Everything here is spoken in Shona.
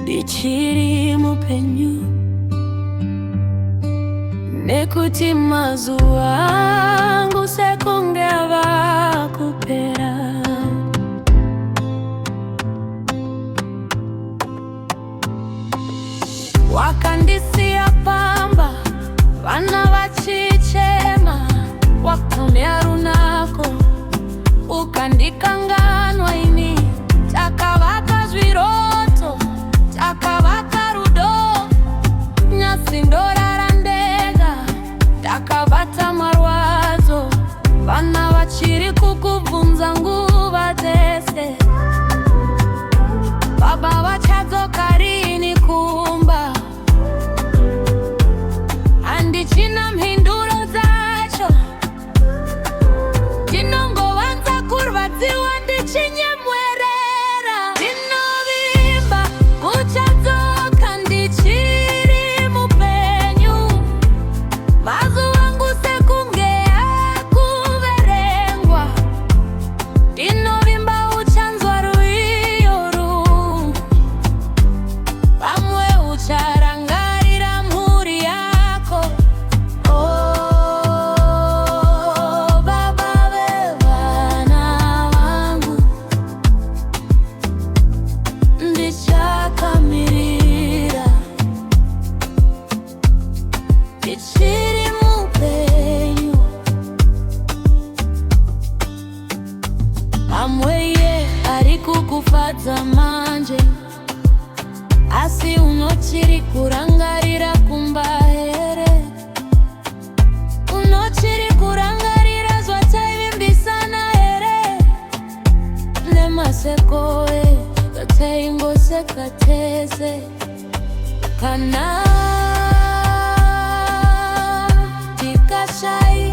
ndichiri mupenyu nekuti mazuva angu sekunge ava kupera. Wakandisiya pamba vana vachichema, wakamea runako ukandikanganwa ini. Takavaka zviroto, takavaka rudo, nyasi ndorara ndega, takavata marwadzo. Vana vachiri kukubvunza nguva dzese, baba vachadzoka rini kumba. Handichina mhinduro dzacho, ndinongovanza kurwadziwa ndichinyemwerera. Ndinovimba uchadzoka ndichiri mupenyu, mazuva angu sekunge akuverengwa. Ndinovimba uchanzwa ruiyo rungu, pamwe ucharangarira mhuri yako. Oh, baba vevana vangu, ndichakamirira ndichiri mupenyu. Pamwe iye ari kukufadza manje, asi unochiri kurangarira kumba here. Unochiri kurangarira zvataivimbisana here, nemasekoe zvataingoseka tese. Kana tikashai